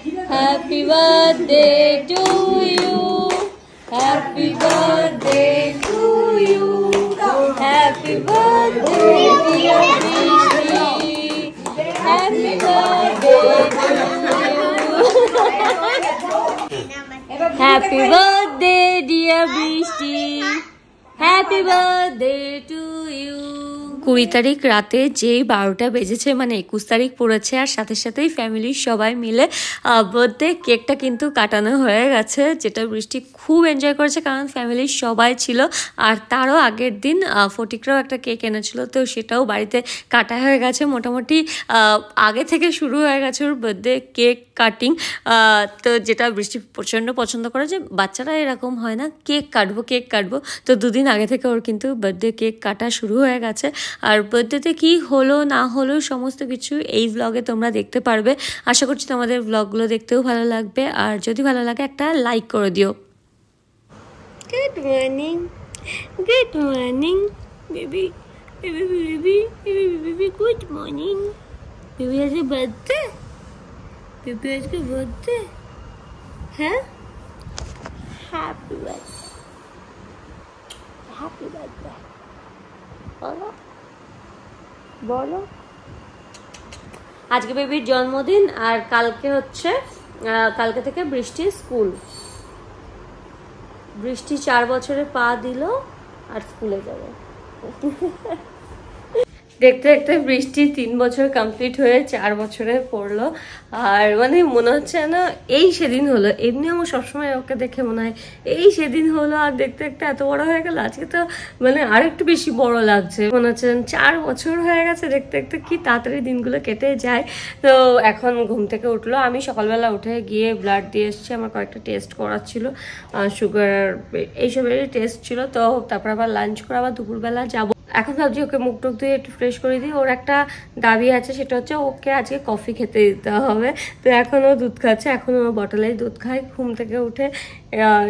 Happy birthday to you. Happy birthday to you. Happy birthday dear Bishti. Happy birthday to you. Happy birthday dear Bishti. Happy birthday to you. 20 তারিখ রাতে যেই 12টা বেজেছে, মানে 21 তারিখ পড়েছে, আর সাথে সাথেই ফ্যামিলির সবাই মিলে বার্থডে কেকটা কিন্তু কাটানো হয়ে গেছে, যেটা বৃষ্টি খুব এনজয় করেছে কারণ ফ্যামিলির সবাই ছিল। আর তারও আগের দিন ফটিকরাও একটা কেক এনেছিল, তো সেটাও বাড়িতে কাটা হয়ে গেছে। মোটামুটি আগে থেকে শুরু হয়ে গেছে ওর বার্থডে কেক কাটিং। তো যেটা বৃষ্টি প্রচণ্ড পছন্দ করে, যে বাচ্চারা এরকম হয় না কেক কাটবো, তো দুদিন আগে থেকে ওর কিন্তু বার্থডে কেক কাটা শুরু হয়ে গেছে। আর বার্থডেতে কি হলো না হলো সমস্ত কিছু এই ব্লগে তোমরা দেখতে পারবে। আশা করছি তোমাদের ব্লগগুলো দেখতেও ভালো লাগবে, আর যদি ভালো লাগে একটা লাইক করে দিও। Good morning baby, good morning baby. আজকে বার্থডে, বেবি আজকে বার্থডে। হ্যাঁ, হ্যাপি বার্থডে বলো। আজকে বেবির জন্মদিন, আর কালকে হচ্ছে কালকে থেকে বৃষ্টির স্কুল। বৃষ্টি 4 বছরে পা দিল আর স্কুলে যাবে। দেখতে দেখতে বৃষ্টি 3 বছর কমপ্লিট হয়ে 4 বছরে পড়লো। আর মানে মনে হচ্ছে না এই সেদিন হলো, এমনি আমার সবসময় ওকে দেখে মনে হয় এই সেদিন হলো, আর দেখতে দেখতে এত বড় হয়ে গেল। আজকে তো মানে আরেকটু বেশি বড় লাগছে, মনে হচ্ছে 4 বছর হয়ে গেছে। দেখতে দেখতে কি তাড়াতাড়ি দিনগুলো কেটে যায়। তো এখন ঘুম থেকে উঠলো, আমি সকালবেলা উঠে গিয়ে ব্লাড দিয়ে এসেছি। আমার কয়েকটা টেস্ট করার ছিল, সুগার এইসবেরই টেস্ট ছিল। তো তারপর আবার লাঞ্চ করে আবার দুপুরবেলা যাবো। এখন ভাবছি ওকে মুখ টুক দিয়ে একটু ফ্রেশ করে দিই। ওর একটা দাবি আছে, সেটা হচ্ছে ওকে আজকে কফি খেতে দিতে হবে। তো এখনও দুধ খাচ্ছে, এখনও বটলেই দুধ খায়। ঘুম থেকে উঠে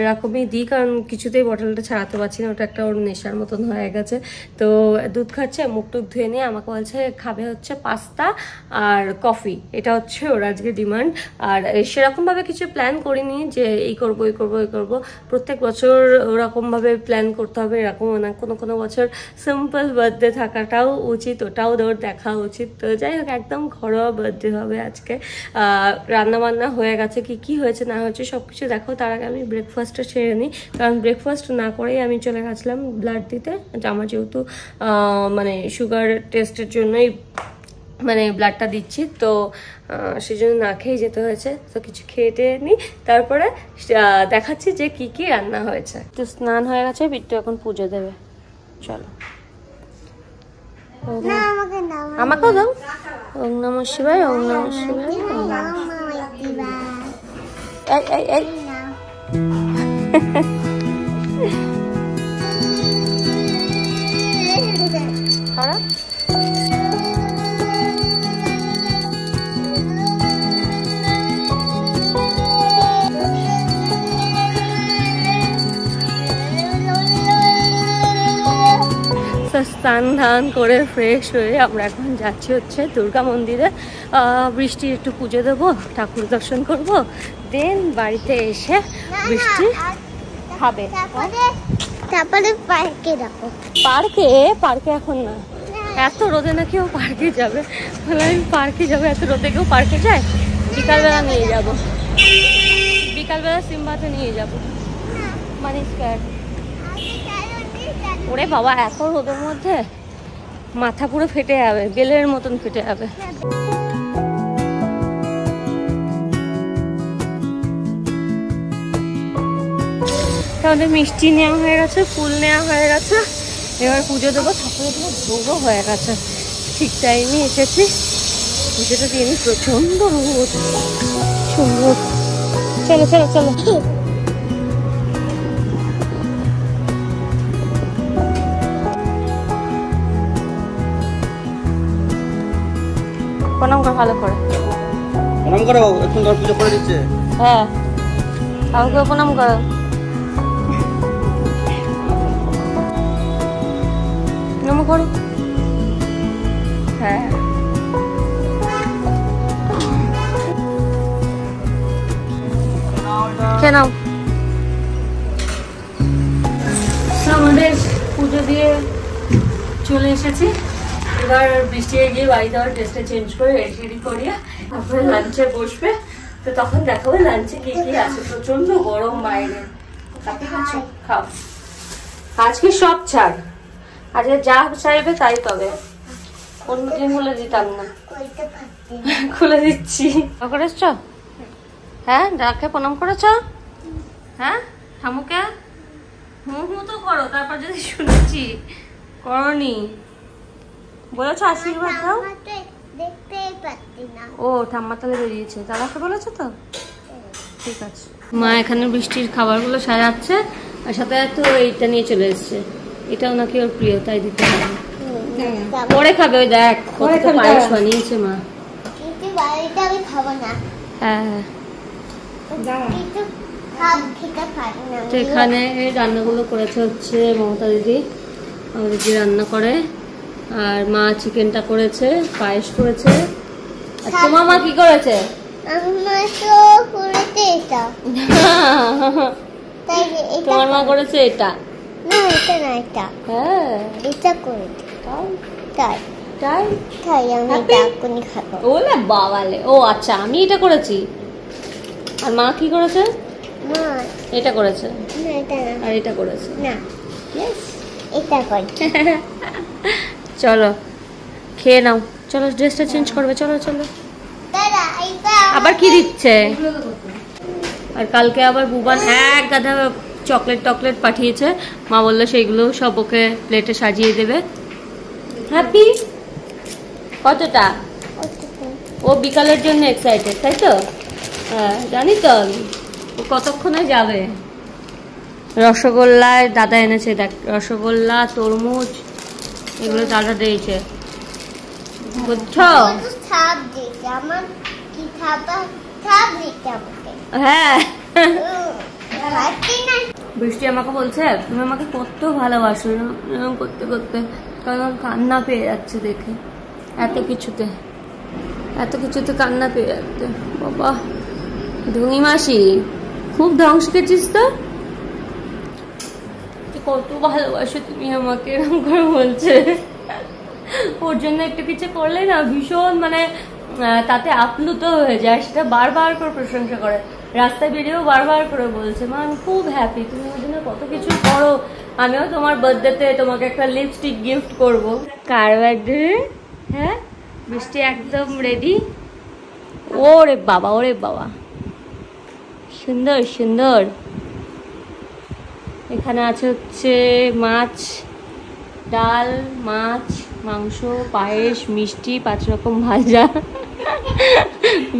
এরকমই দিই, কারণ কিছুতেই বটলটা ছাড়াতে পারছি না, ওটা একটা ওর নেশার মতন হয়ে গেছে। তো দুধ খাচ্ছে, মুখ টুক ধুয়ে নিয়ে আমাকে বলছে খাবে হচ্ছে পাস্তা আর কফি। এটা হচ্ছে ওর আজকে ডিমান্ড। আর সেরকমভাবে কিছু প্ল্যান করিনি যে এই করবো এই করবো এই করবো। প্রত্যেক বছর ওরকমভাবে প্ল্যান করতে হবে এরকম না, কোনো বছর সিম্পল বার্থডে থাকাটাও উচিত, ওটাও ওর দেখা উচিত। তো যাই হোক, একদম ঘরোয়া বার্থডে হবে আজকে। রান্নাবান্না হয়ে গেছে, কি হয়েছে না হয়েছে সব কিছু দেখো। তার আগে আমি ব্রেকফাস্টটা সেরে নিই, কারণ ব্রেকফাস্ট না করেই আমি চলে গেছিলাম ব্লাড দিতে। আমার যেহেতু মানে সুগার টেস্টের জন্যই মানে ব্লাডটা দিচ্ছি, তো সেই জন্য না খেয়ে যেতে হয়েছে। তো কিছু খেয়ে টেয়ে নিই, তারপরে দেখাচ্ছি যে কি রান্না হয়েছে। তো স্নান হয়ে গেছে, বিট্টু এখন পুজো দেবে। চলো, আমাকেও দাও। ওম নমঃ শিবায়, ওম নমঃ শিবায়। এই খারাপ স্নান ধান করে ফ্রেশ হয়ে আমরা এখন যাচ্ছি হচ্ছে দুর্গা মন্দিরে। বৃষ্টি একটু পুজো দেবো, ঠাকুর দর্শন করব, দেন বাড়িতে এসে বৃষ্টি খাবে। তারপরে পার্কে যাবো। পার্কে এখন না, এত রোদে না কেউ পার্কে যাবে। আমি পার্কে যাবো, এত রোদে কেউ পার্কে যায়? বিকালবেলা নিয়ে যাবো, বিকালবেলা সিম্বাতে নিয়ে যাবো মানি স্কয়ার। ওরে বাবা, এত রোদের মধ্যে মাথা পুরো ফেটে যাবে, বেলের মতন ফেটে যাবে। তাহলে মিষ্টি নেওয়া হয়ে গেছে, ফুল নেওয়া হয়ে গেছে, এবার পুজো দেবো। ঠাকুরের পুরো ভোগও হয়ে গেছে, ঠিক টাইমে এসেছি। পুজোটা দিয়ে প্রচন্ড রোদ, সুন্দর। চলো চলো চলো, প্রণাম কর, ভালো করে প্রণাম করো। এখন তোর পুজো করে দিচ্ছে। হ্যাঁ, আমাকে প্রণাম করো। নম করো। হ্যাঁ, খেয়ে নাও। আমাদের পুজো দিয়ে চলে এসেছি, এবার বৃষ্টি গিয়ে বাড়িতে আবার ড্রেসটা চেঞ্জ করে রেডি করিয়ে তারপরে লাঞ্চে বসবে। তো তখন দেখাবো লাঞ্চে কি কি আছে। প্রচন্ড গরম বাইরে, খাও। আজকে সব ছাড়, আজকে যা চাইবে তাই, তবে অন্যদিন হলে দিতাম না। খুলে দিচ্ছি। করেছ? হ্যাঁ, ডাকে প্রণাম করেছ? হ্যাঁ, ঠামুকে হুঁ তো করো, তারপর যদি শুনেছি করনি বলেছ আশীর্বাদ দাও। ও ঠাম্মা তাহলে বেরিয়েছে, দাদাকে বলেছো তো? ঠিক আছে। মা এখানে বৃষ্টির খাবারগুলো সাজাচ্ছে, আর সাথে তো এইটা নিয়ে চলে এসছে, এটাও নাকি ওর প্রিয়, তাই দিতে হবে। পরে খাবে, ওই দেখ কত পায়েস বানিয়েছে মা। হ্যাঁ, তো এখানে রান্নাগুলো করেছে হচ্ছে মমতা দিদি, আমাদের যে রান্না করে, আর মা চিকেনটা করেছে, পায়েস করেছে। আর তোমার মা কি করেছে? তোমার মা করেছে এটা। হ্যাঁ, এটা করেছে। ওলে বাবালে, ও আচ্ছা, আমি এটা করেছি। আর মা কি করেছে? এটা করেছে, আর এটা করেছে। চলো খেয়ে নাও, চলো ড্রেসটা চেঞ্জ করবে, চলো চলো। আবার কি দিচ্ছে? আর কালকে আবার বুবান এক গাদা চকলেট পাঠিয়েছে, মা বললো সেইগুলো সব ওকে প্লেটে সাজিয়ে দেবে। হ্যাপি কতটা? ও বিকালের জন্য এক্সাইটেড, তাই তো? হ্যাঁ, জানি তো ও কতক্ষণে যাবে। রসগোল্লায় দাদা এনেছে, দেখ রসগোল্লা, তরমুজ, এগুলো দাদা দিয়েছে, বুঝছো? হ্যাঁ, বৃষ্টি আমাকে বলছে তুমি আমাকে কত ভালোবাসো, এরকম করতে করতে, কারণ কান্না পেয়ে যাচ্ছে দেখে, এত কিছুতে কান্না পেয়ে যাচ্ছে। বাবা ধুনি মাসি, খুব ঢং শিখেছিস তো, কত ভালোবাসো তুমি আমাকে, এরকম করে বলছে। ওর জন্য একটু কিছু করলে না ভীষণ মানে তাতে আপ্লুত হয়ে যায়, সেটা বারবার করে প্রশংসা করে, রাস্তায় বেরিয়েও বারবার করে বলছে মা আমি খুব হ্যাপি, তুমি ওর জন্য কত কিছু করো, আমিও তোমার বার্থডেতে তোমাকে একটা লিপস্টিক গিফট করব। কার বার্থডে? হ্যাঁ, বৃষ্টি একদম রেডি। ওরে বাবা, ওরে বাবা, সুন্দর সুন্দর। এখানে আছে হচ্ছে মাছ, ডাল, মাছ, মাংস, পায়েস, মিষ্টি, 5 রকম ভাজা,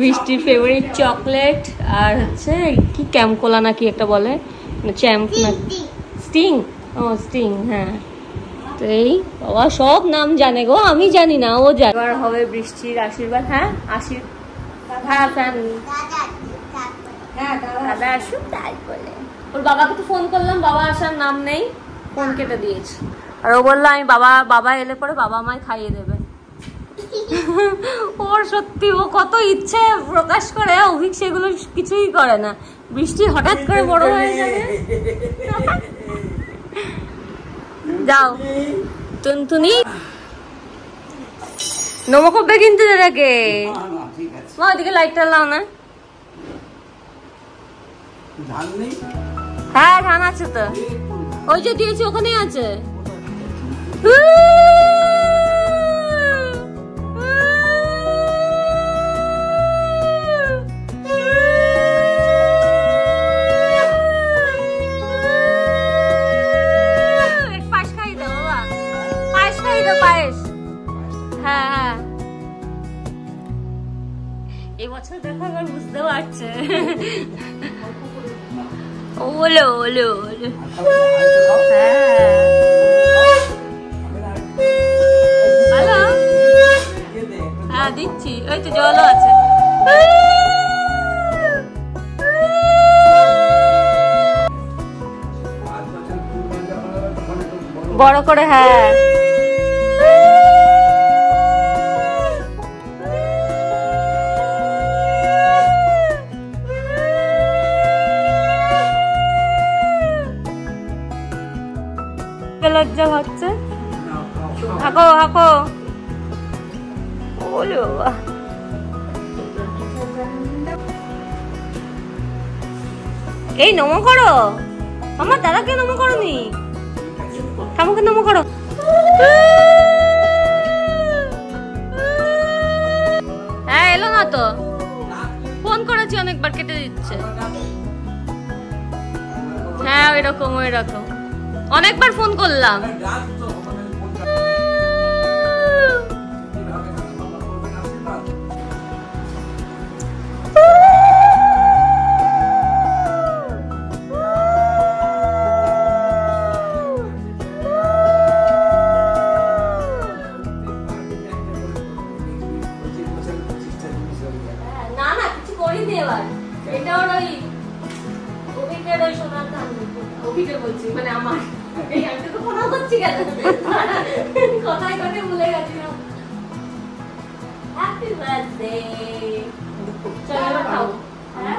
বৃষ্টির ফেভারিট চকলেট, আর হচ্ছে কি ক্যাম্পকোলা না কি একটা বলে, চ্যাম্প না স্টিং, ও স্টিং, হ্যাঁ। তো এই বাবা সব নাম জানে গো, আমি জানি না, ও জানে। এবার হবে বৃষ্টির আশীর্বাদ। হ্যাঁ, দাদা আসুক তারপরে। ওর বাবাকে তো ফোন করলাম, বাবা আসার নাম নেই, ফোন কেটে দিয়েছে। আর ও বললো আমি বাবা এলে পরে বাবা আমায় খাইয়ে দেবে। ওর সত্যি ও কত ইচ্ছে প্রকাশ করে, অভিক সেগুলো কিছুই করে না। বৃষ্টি হঠাৎ করে বড় হয়ে যাবে। যাও টুনটুনি, নমো করবে কিন্তু দাদাকে। মা ওদিকে লাইটটা লাও না। হ্যাঁ, ধান আছে তো, ওই যে দিয়েছি ওখানেই আছে। পায়েস খাই দাও বাবা, পায়েস খাই দাও, পায়েস। হ্যাঁ হ্যাঁ, এবছর দেখা গেল বুঝতে পারছে। ওলো ওলো ওলো, ভালো। হ্যাঁ দিচ্ছি, ওই তো জলও আছে। বড় করে, হ্যাঁ। লজ্জা লজ্জা হচ্ছে। হাঁকো হাঁকো, ওলে বাবা। এই নমো করো, আমার দাদাকে নমো করো নি, ঠাকুরকে নমো করো। হ্যাঁ এলো না তো, ফোন করেছি অনেকবার, কেটে দিচ্ছে। হ্যাঁ ওই রকম অনেকবার ফোন করলাম। না না কিছু করিনি এবার, এটা ওই অভিকের ওই সোনার ধান, অভিকে বলছি মানে আমার এই আমি তো ফোন করছি কেন, কথায় কথায় ভুলে গেছিলাম। Happy birthday. চলো এবার খাও। হ্যাঁ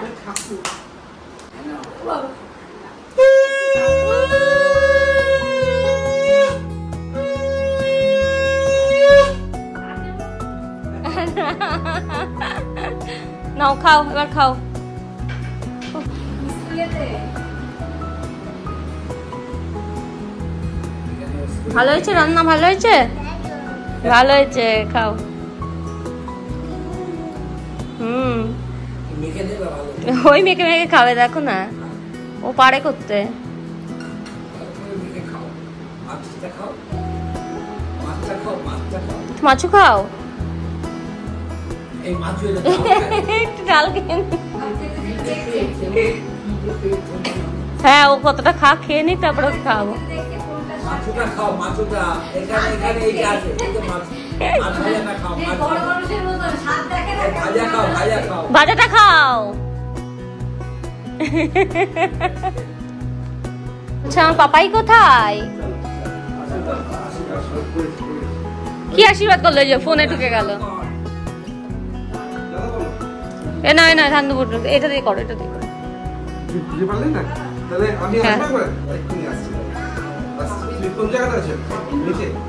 নাও খাও, এবার খাও। ভালো হয়েছে রান্না? ভালো হয়েছে, ভালো হয়েছে, খাও। ওই মেখে মেখে খাবে, দেখো না ও পারে করতে। মাছও খাও, একটু ডাল খেয়ে। হ্যাঁ ও কতটা খেয়ে নি, তারপরে খাবো। ভাজাটা খাও। আচ্ছা আমার পাপাই কোথায়? কি আশীর্বাদ করলো? যে ফোনে ঢুকে গেল। এ না না ধান দুপুর, এটা দিয়ে করো, এটা দিয়ে করো।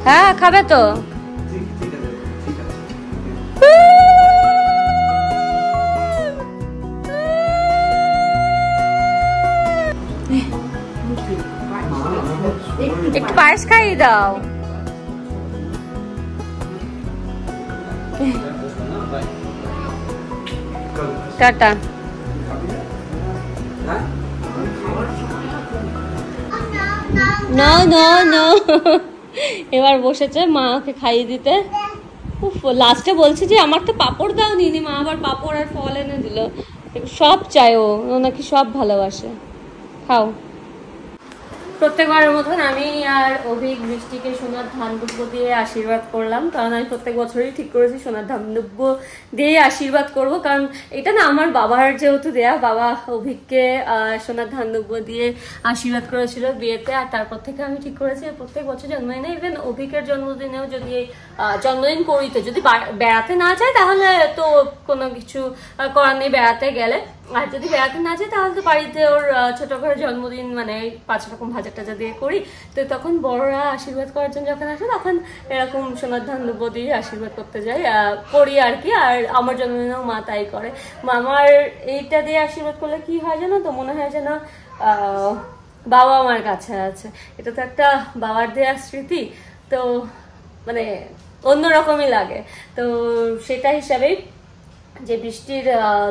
হ্যাঁ খাবে তো। একটু পায়েস খাইয়ে দাও। টাটা। না না না, এবার বসেছে মা ওকে খাইয়ে দিতে। লাস্টে বলছে যে আমার তো পাপড় দাও নি, মা আবার পাপড় আর ফল এনে দিল। সব চায় ও নাকি, সব ভালোবাসে। খাও। প্রত্যেকবারের মতন আমি আর অভিক বৃষ্টিকে সোনার ধান দুব্য দিয়ে আশীর্বাদ করলাম, কারণ আমি প্রত্যেক বছরই ঠিক করেছি সোনার ধান দুব্য দিয়ে আশীর্বাদ করব। কারণ এটা না আমার বাবার যেহেতু দেয়া, বাবা অভিককে সোনার ধান দুব্য দিয়ে আশীর্বাদ করেছিল বিয়েতে, আর তারপর থেকে আমি ঠিক করেছি প্রত্যেক বছর জন্মদিনে, ইভেন অভিকের জন্মদিনেও যদি জন্মদিন করি, তো যদি বেড়াতে না যায় তাহলে তো কোনো কিছু করার নেই বেড়াতে গেলে, আর যদি বেড়াতে না যায় তাহলে তো বাড়িতে ওর ছোট করে জন্মদিন মানে 5 রকম ভাজা টাজা দিয়ে করি। তো তখন বড়রা আশীর্বাদ করার জন্য যখন আসে তখন এরকম সোনার ধান দুব্য দিয়ে আশীর্বাদ করতে যাই, করি আর কি। আর আমার জন্মদিনেও মা তাই করে। মামার এইটা দিয়ে আশীর্বাদ করলে কি হয় জানো তো, মনে হয় যেন বাবা আমার কাছে আছে। এটা তো একটা বাবার দেয়া স্মৃতি, তো মানে অন্যরকমই লাগে। তো সেটা হিসাবেই যে বৃষ্টির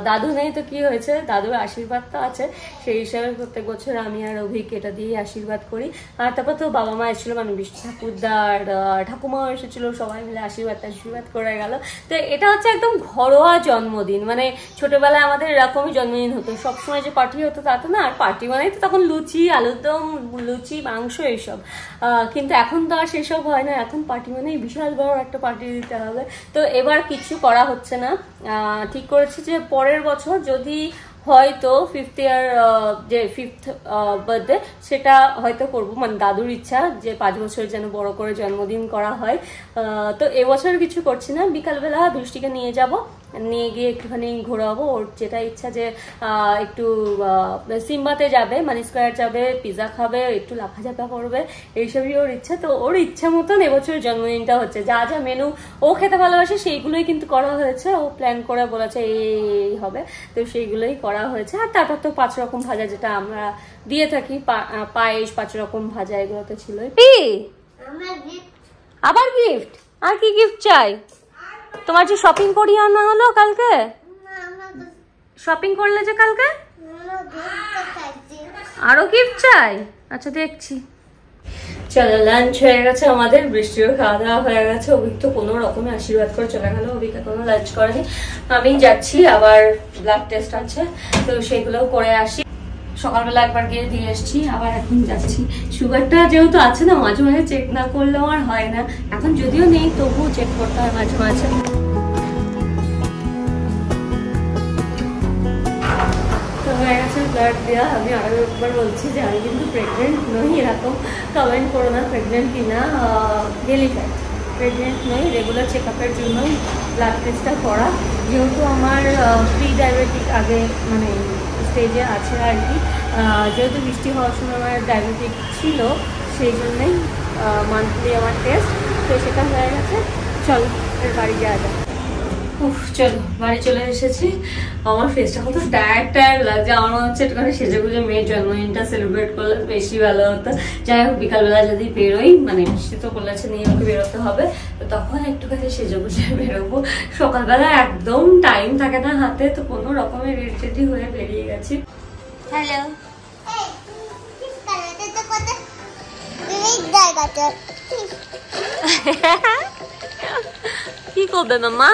দাদু নেই তো কি হয়েছে, দাদুর আশীর্বাদ তো আছে, সেই হিসাবে প্রত্যেক বছর আমি আর অভিক এটা দিয়ে আশীর্বাদ করি। আর তারপর তো বাবা মা এসেছিল, মানে বৃষ্টি ঠাকুরদা আর ঠাকুমাও এসেছিল, সবাই মিলে আশীর্বাদ করে গেল। তো এটা হচ্ছে একদম ঘরোয়া জন্মদিন, মানে ছোটবেলায় আমাদের এরকমই জন্মদিন হতো, সবসময় যে পার্টি হতো তা তো না। আর পার্টি মানে তো তখন লুচি, আলুর দম, লুচি, মাংস এইসব, কিন্তু এখন তো আর সেসব হয় না। এখন পার্টি মানেই বিশাল বড় একটা পার্টি দিতে হবে। তো এবার কিছু করা হচ্ছে না, ঠিক করেছি যে পরের বছর যদি হয়তো 5th ইয়ার যে 5th বার্থডে সেটা হয়তো করবো, মানে দাদুর ইচ্ছা যে 5 বছর যেন বড় করে জন্মদিন করা হয়। তো এবছর কিছু করছি না, বিকালবেলা বৃষ্টিকে নিয়ে যাব, নিয়ে গিয়ে একটুখানি ঘোরাবো। ওর যেটা ইচ্ছা যে একটু সিম্বাতে যাবে, মানি স্কোয়ার যাবে, পিৎজা খাবে, একটু লাফাঝাপা করবে, এইসবই ওর ইচ্ছা। তো ওর ইচ্ছা মতন এবছরের জন্মদিনটা হচ্ছে। যা যা মেনু ও খেতে ভালোবাসে সেইগুলোই কিন্তু করা হয়েছে। ও প্ল্যান করে বলেছে এই হবে, তো সেইগুলোই করা হয়েছে। আর তারপর তো 5 রকম ভাজা যেটা আমরা দিয়ে থাকি, পায়েস, 5 রকম ভাজা, এগুলো তো ছিলই। আবার গিফট? আর কি গিফট চাই তোমার? যে শপিং করিয়ে আনা হলো কালকে, শপিং করলে যে কালকে, আরো গিফট চাই? আচ্ছা দেখছি। চলো, লাঞ্চ হয়ে গেছে আমাদের, বৃষ্টিও খাওয়া দাওয়া হয়ে গেছে। অভিক তো কোনো রকমের আশীর্বাদ করে চলে গেল, অভিক এখনো লাঞ্চ করেনি। আমি যাচ্ছি, আবার ব্লাড টেস্ট আছে, তো সেগুলোও করে আসি। সকালবেলা একবার গিয়ে দিয়ে এসছি, আবার এখন যাচ্ছি। সুগারটা যেহেতু আছে না, মাঝে মাঝে চেক না করলেও আর হয় না। এখন যদিও নেই, তবুও চেক করতে হয় মাঝে মাঝে। তো হয়ে গেছে ব্লাড দেওয়া। আমি আরো একবার বলছি যে আমি কিন্তু প্রেগনেন্ট নই, এরকম কমেন্ট করো না। প্রেগনেন্ট কিনা, ডেলিভারি, প্রেগনেন্ট নই। রেগুলার চেক আপের জন্যই ব্লাড টেস্টটা করা। যেহেতু আমার প্রি ডায়াবেটিক আগে মানে স্টেজে আছে আর কি, যেহেতু বৃষ্টি হওয়ার সময় আমার ডায়াবেটিক ছিল, সেই জন্যই মান্থলি আমার টেস্ট। তো সেটা হয়ে গেছে। চলো এর বাড়ি যাওয়া যায়। চলো বাড়ি চলে এসেছি। আমার ফেসটা কত টায়ার্ড লাগছে। আমার মনে হচ্ছে একটুখানি সেজেগুজে মেয়ের জন্মদিনটা সেলিব্রেট করলে বেশি ভালো হতো। যাই হোক, বিকালবেলা যদি বেরোই, মানে বৃষ্টি তো বলেছে নিয়ে ওকে বেরোতে হবে, তো তখন একটুখানি সেজেগুজে বেরোবো। সকালবেলা একদম টাইম থাকে না হাতে, তো কোনো রকমের রেডি হয়ে বেরিয়ে গেছি। হ্যালো, কি করবে মামা?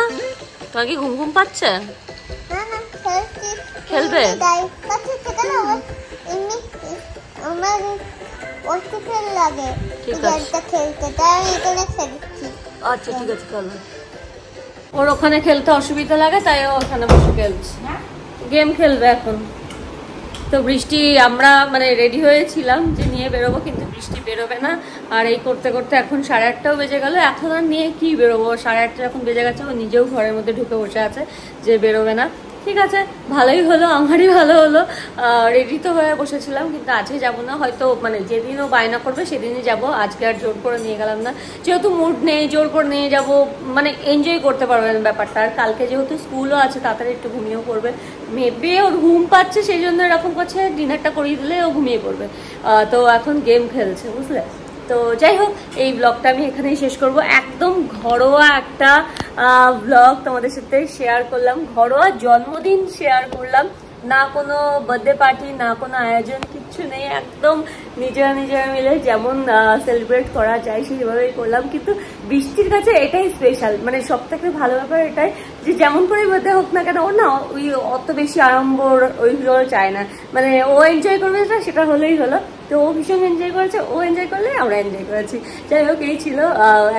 তোমার কি ঘুম ঘুম পাচ্ছে? খেলবে? আচ্ছা ঠিক আছে, খেলো। ওর ওখানে খেলতে অসুবিধা লাগে, তাই ও ওখানে বসে খেলছে, গেম খেলবে এখন। তো বৃষ্টি, আমরা মানে রেডি হয়েছিলাম যে নিয়ে বেরোবো, কিন্তু বৃষ্টি বেরোবে না। আর এই করতে করতে এখন 8:30টাও বেজে গেল। এখন আর নিয়ে কি বেরোবো, 8:30 এখন বেজে গেছে। ও নিজেও ঘরের মধ্যে ঢুকে বসে আছে যে বেরোবে না। ঠিক আছে, ভালোই হলো, আমারই ভালো হলো। রেডি তো হয়ে বসেছিলাম, কিন্তু আজকে যাবো না। হয়তো মানে যেদিনও বায়না করবে সেদিনই যাব। আজকে আর জোর করে নিয়ে গেলাম না, যেহেতু মুড নেই, জোর করে নিয়ে যাব মানে এনজয় করতে পারবেন ব্যাপারটা। আর কালকে যেহেতু স্কুলও আছে, তাড়াতাড়ি একটু ঘুমিয়েও পড়বে। মেবি ওর ঘুম পাচ্ছে, সেই জন্য এরকম করছে। ডিনারটা করিয়ে দিলে ও ঘুমিয়ে পড়বে। তো এখন গেম খেলছে, বুঝলে। তো যাই হোক, এই ব্লগটা আমি এখানেই শেষ করব। একদম ঘরোয়া একটা ব্লগ তোমাদের সাথে শেয়ার করলাম, ঘরোয়া জন্মদিন শেয়ার করলাম। না কোনো বার্থডে পার্টি, না কোনো আয়োজন, কিচ্ছু নেই। একদম নিজেরা নিজেরা মিলে যেমন সেলিব্রেট করা যায় সেইভাবেই করলাম। কিন্তু বৃষ্টির কাছে এটাই স্পেশাল, মানে সব থেকে ভালো ব্যাপার এটাই যে যেমন করে বার্থডে হোক না কেন, ও না ওই অত বেশি আড়ম্বর ওইগুলো চায় না। মানে ও এনজয় করবে সেটা হলেই হলো। তো ও ভীষণ এনজয় করেছে, ও এনজয় করলে আমরা এনজয় করেছি। যাই হোক, এই ছিল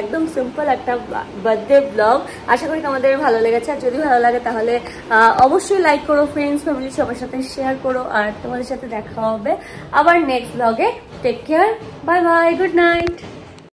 একদম সিম্পল একটা বার্থডে ব্লগ। আশা করি তোমাদের ভালো লেগেছে। আর যদি ভালো লাগে তাহলে অবশ্যই লাইক করো, ফ্রেন্ডস ফ্যামিলি সবার সাথে শেয়ার করো। আর তোমাদের সাথে দেখা হবে আবার নেক্সট ব্লগে। Take care, bye bye, good night.